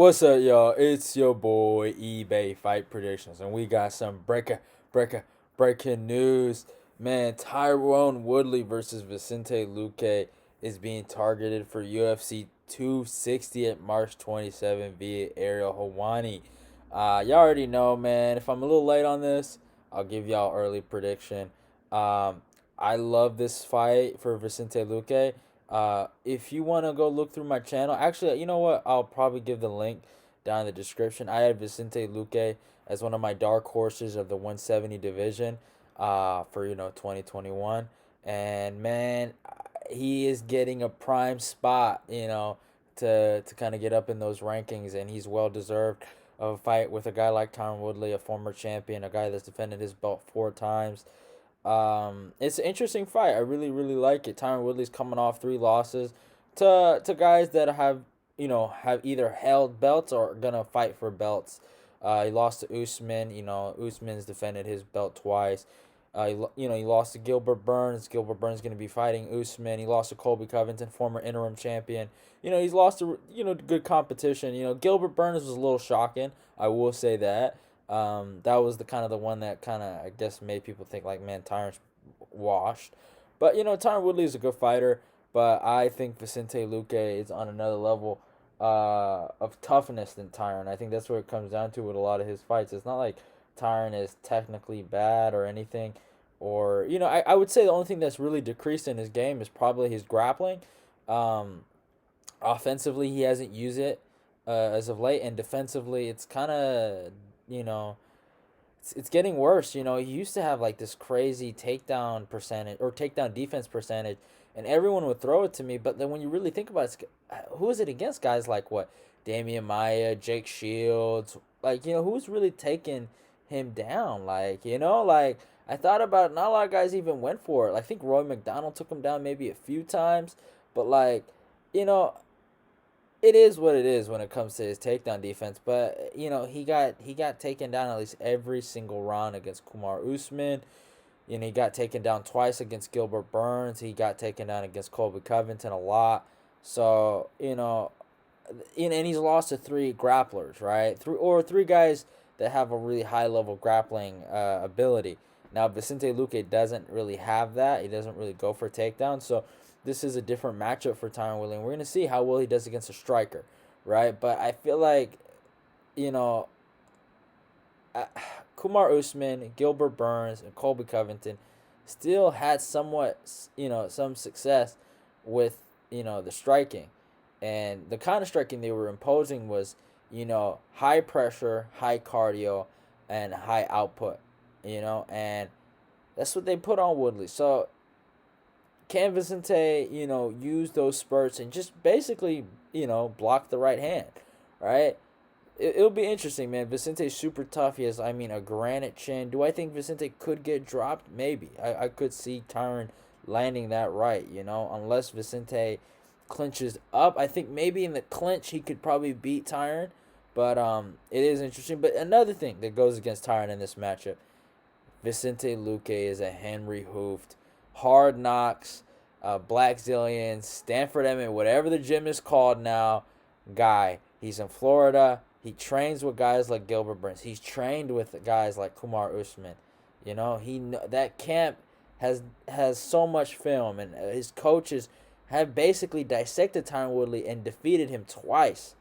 What's up, y'all? It's your boy eBay Fight Predictions, and we got some breaker, breaking news. Man, Tyron Woodley versus Vicente Luque is being targeted for UFC 260 at March 27 via Ariel Hawani. Y'all already know, man. If I'm a little late on this, I'll give y'all early prediction. Um, I love this fight for Vicente Luque. If you want to go look through my channel, actually, you know what? I'll probably give the link down in the description. I had Vicente Luque as one of my dark horses of the 170 division for 2021. And man, he is getting a prime spot, to kind of get up in those rankings, and he's well deserved of a fight with a guy like Tyron Woodley, a former champion, a guy that's defended his belt 4 times. It's an interesting fight. I really, really like it. Tyron Woodley's coming off 3 losses to guys that have either held belts or gonna fight for belts. He lost to Usman. Usman's defended his belt twice. He lost to Gilbert Burns. Gilbert Burns gonna be fighting Usman. He lost to Colby Covington, former interim champion. He's lost to good competition. Gilbert Burns was a little shocking. I will say that. That was the one that I guess made people think like, man, Tyron's washed. But Tyron Woodley is a good fighter, but I think Vicente Luque is on another level of toughness than Tyron. I think that's what it comes down to with a lot of his fights. It's not like Tyron is technically bad or anything, or I would say the only thing that's really decreased in his game is probably his grappling. Um, Offensively, he hasn't used it as of late, and defensively, it's kind of you know it's getting worse. He used to have like this crazy takedown percentage or takedown defense percentage, and everyone would throw it to me. But then when you really think about it, who is it against? Guys like what? Damian Maya, Jake Shields. Like, who's really taking him down? Like, I thought about it, not a lot of guys even went for it. I think Roy McDonald took him down maybe a few times, but like, you know, it is what it is when it comes to his takedown defense. But he got taken down at least every single round against Kumar Usman. He got taken down twice against Gilbert Burns. He got taken down against Colby Covington a lot. So and he's lost to 3 grapplers, right? Three guys that have a really high level grappling ability. Now Vicente Luque doesn't really have that. He doesn't really go for takedowns. So this is a different matchup for Tyron Woodley. We're gonna see how well he does against a striker, right? But I feel like you know uh, Kumar Usman, Gilbert Burns, and Colby Covington still had somewhat some success with the striking, and the kind of striking they were imposing was high pressure, high cardio, and high output. And that's what they put on Woodley. So can Vicente, use those spurts and just basically, block the right hand, right? It'll be interesting, man. Vicente's super tough. He has, a granite chin. Do I think Vicente could get dropped? Maybe. I could see Tyron landing that right, unless Vicente clinches up. I think maybe in the clinch he could probably beat Tyron. But it is interesting. But another thing that goes against Tyron in this matchup, Vicente Luque is a Henry Hoofed, Hard Knocks, Black Zillion, Stanford Emmett, whatever the gym is called now, guy. He's in Florida. He trains with guys like Gilbert Burns. He's trained with guys like Kumar Usman. That camp has so much film, and his coaches have basically dissected Tyron Woodley and defeated him twice,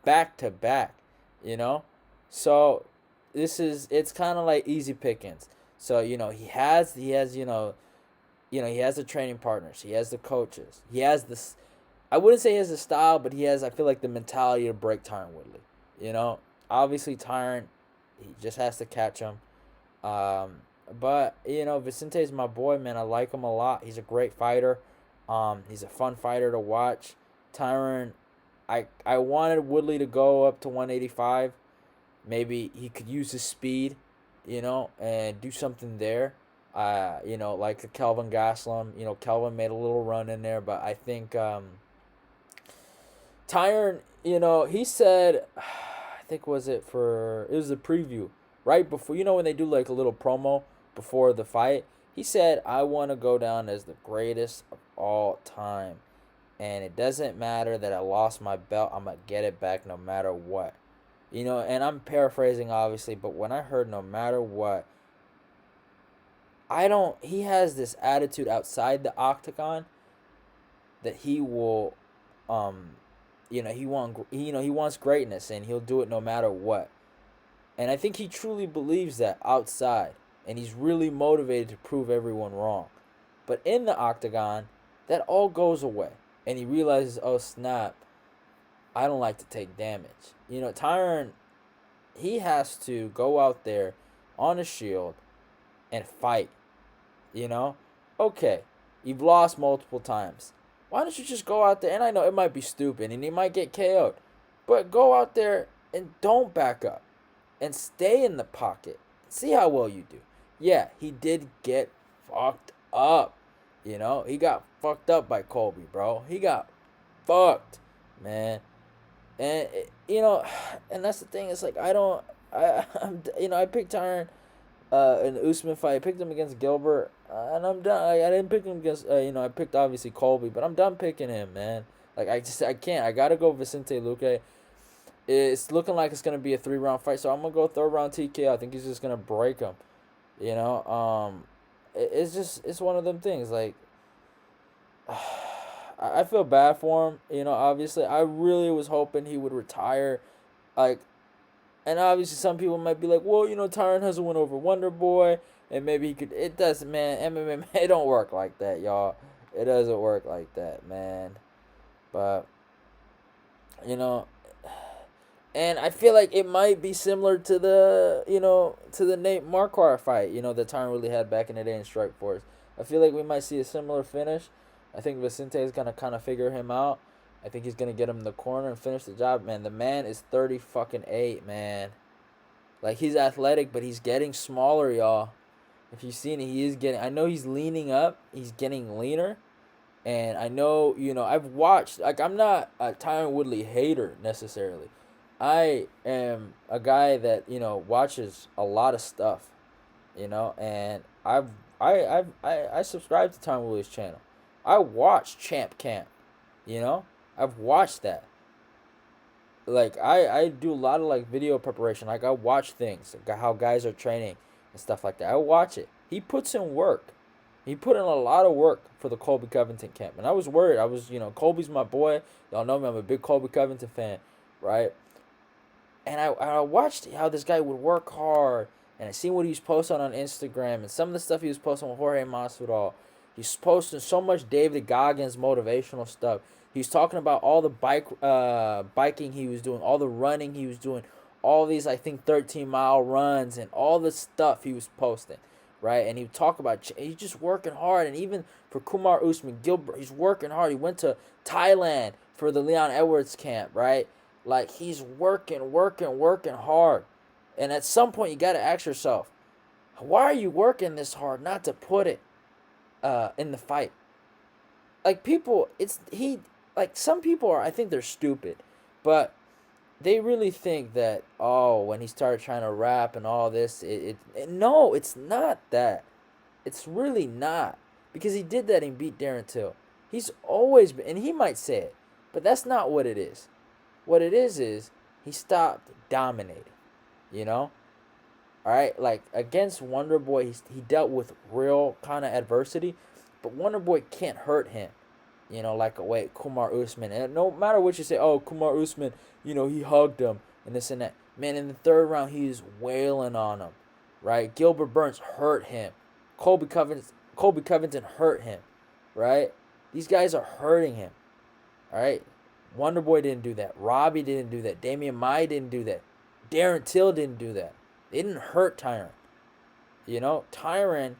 back to back. You know, so it's kind of like easy pickings. So he has the training partners, he has the coaches, he has this. I wouldn't say he has the style, but he has, I feel like, the mentality to break Tyron Woodley. Obviously Tyron, he just has to catch him. Um, but Vicente's my boy, man. I like him a lot. He's a great fighter. He's a fun fighter to watch. Tyron, I wanted Woodley to go up to 185. Maybe he could use his speed, and do something there. Like the Kelvin Gastelum. Kelvin made a little run in there, but I think Tyron, he said, I think it was a preview right before, when they do like a little promo before the fight. He said, I want to go down as the greatest of all time. And it doesn't matter that I lost my belt. I'm going to get it back no matter what. And I'm paraphrasing, obviously, but when I heard no matter what, he has this attitude outside the octagon that he will, he wants greatness and he'll do it no matter what. And I think he truly believes that outside, and he's really motivated to prove everyone wrong. But in the octagon, that all goes away, and he realizes, oh snap, I don't like to take damage. Tyron, he has to go out there on a shield and fight. Okay, you've lost multiple times. Why don't you just go out there? And I know it might be stupid and he might get KO'd, but go out there and don't back up and stay in the pocket. See how well you do. Yeah, he did get fucked up. He got fucked up by Colby, bro. He got fucked, man. And and that's the thing. It's like I picked Tyron in the Usman fight. I picked him against Gilbert, and I'm done. I didn't pick him against I picked obviously Colby, but I'm done picking him, man. Like I can't. I gotta go Vicente Luque. It's looking like it's gonna be a 3-round fight, so I'm gonna go 3rd round TKO. I think he's just gonna break him. It's one of them things. Like I feel bad for him. Obviously, I really was hoping he would retire. Like, and obviously, some people might be like, well, Tyron has a win over Wonder Boy, and maybe he could. It doesn't, man. MMA, it don't work like that, y'all. It doesn't work like that, man. But, and I feel like it might be similar to the Nate Marquardt fight, that Tyron really had back in the day in Strikeforce. I feel like we might see a similar finish. I think Vicente is going to kind of figure him out. I think he's going to get him in the corner and finish the job, man. The man is 30-8, man. Like, he's athletic, but he's getting smaller, y'all. If you've seen it, he is getting... I know he's leaning up. He's getting leaner. And I know, I've watched... Like, I'm not a Tyron Woodley hater, necessarily. I am a guy that, watches a lot of stuff, and I subscribe to Tyron Woodley's channel. I watched Champ Camp, I've watched that. Like, I do a lot of, like, video preparation. Like, I watch things, like how guys are training and stuff like that. I watch it. He puts in work. He put in a lot of work for the Colby Covington camp. And I was worried. I was, Colby's my boy. Y'all know me. I'm a big Colby Covington fan, right? And I watched how this guy would work hard. And I seen what he was posting on Instagram. And some of the stuff he was posting with Jorge Masvidal. He's posting so much David Goggins motivational stuff. He's talking about all the biking he was doing, all the running he was doing, all these, I think, 13-mile runs and all the stuff he was posting, right? And he would talk about he's just working hard. And even for Kumar Usman, Gilbert, he's working hard. He went to Thailand for the Leon Edwards camp, right? Like, he's working hard. And at some point, you got to ask yourself, why are you working this hard not to put it in the fight? Like, some people I think they're stupid, but they really think that, when he started trying to rap and all this, no, it's not that. It's really not. Because he did that and beat Darren Till. He's always been, and he might say it, but that's not what it is. What it is he stopped dominating, All right? Like, against Wonder Boy, he dealt with real kind of adversity, but Wonder Boy can't hurt him, like a way Kumar Usman. And no matter what you say, Kumar Usman, he hugged him and this and that. Man, in the 3rd round, he's wailing on him, right? Gilbert Burns hurt him. Colby Covington hurt him, right? These guys are hurting him, all right? Wonder Boy didn't do that. Robbie didn't do that. Damian Maia didn't do that. Darren Till didn't do that. They didn't hurt Tyron. Tyron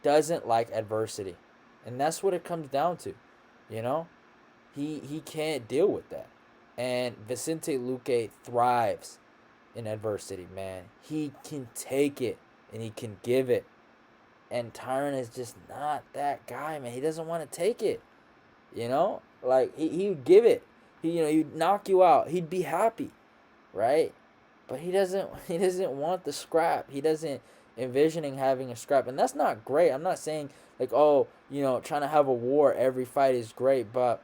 doesn't like adversity. And that's what it comes down to. He can't deal with that. And Vicente Luque thrives in adversity, man. He can take it and he can give it. And Tyron is just not that guy, man. He doesn't want to take it. Like, he would give it. He'd knock you out. He'd be happy, right? But he doesn't want the scrap. He doesn't envisioning having a scrap. And that's not great. I'm not saying, like, trying to have a war every fight is great. But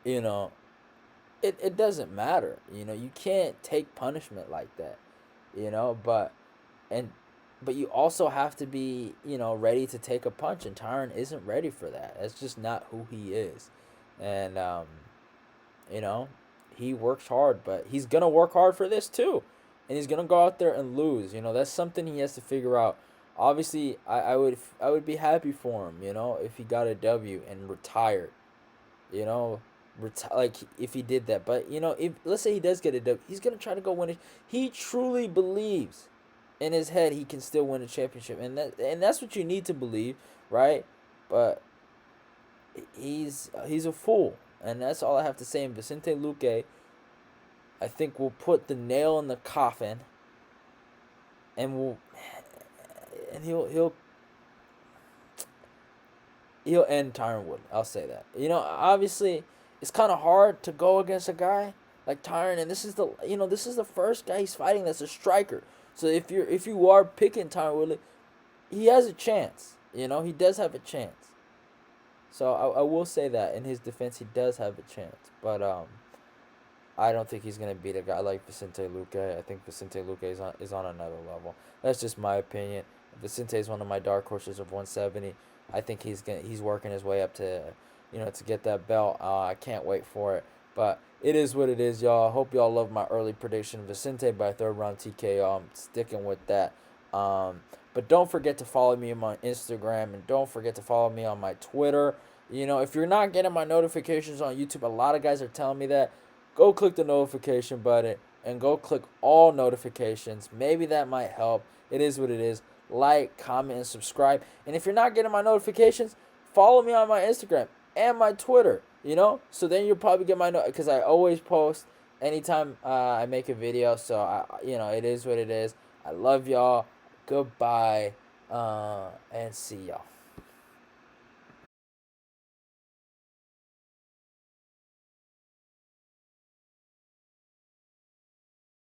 you know, it doesn't matter. You can't take punishment like that. But and but you also have to be, ready to take a punch, and Tyron isn't ready for that. That's just not who he is. And you know, he works hard, but he's gonna work hard for this too. And he's gonna go out there and lose. That's something he has to figure out. Obviously, I would be happy for him, if he got a W and retired. You know, like if he did that. But if let's say he does get a W, he's gonna try to go win it. He truly believes in his head he can still win a championship, and that's what you need to believe, right? But he's a fool, and that's all I have to say. And Vicente Luque, I think, will put the nail in the coffin, and will and he'll end Tyron Woodley. I'll say that. Obviously, it's kind of hard to go against a guy like Tyron, and this is the first guy he's fighting that's a striker. So if you are picking Tyron Woodley, he has a chance. He does have a chance. So I will say that in his defense, he does have a chance. But I don't think he's gonna beat a guy like Vicente Luque. I think Vicente Luque is on another level. That's just my opinion. Vicente is one of my dark horses of 170. I think he's working his way up to get that belt. I can't wait for it. But it is what it is, y'all. I hope y'all love my early prediction. Vicente by third round TKO. I'm sticking with that. But don't forget to follow me on my Instagram, and don't forget to follow me on my Twitter. If you're not getting my notifications on YouTube, a lot of guys are telling me that. Go click the notification button and go click all notifications. Maybe that might help. It is what it is. Like, comment, and subscribe. And if you're not getting my notifications, follow me on my Instagram and my Twitter. So then you'll probably get my because I always post anytime I make a video. So it is what it is. I love y'all. Goodbye, and see y'all.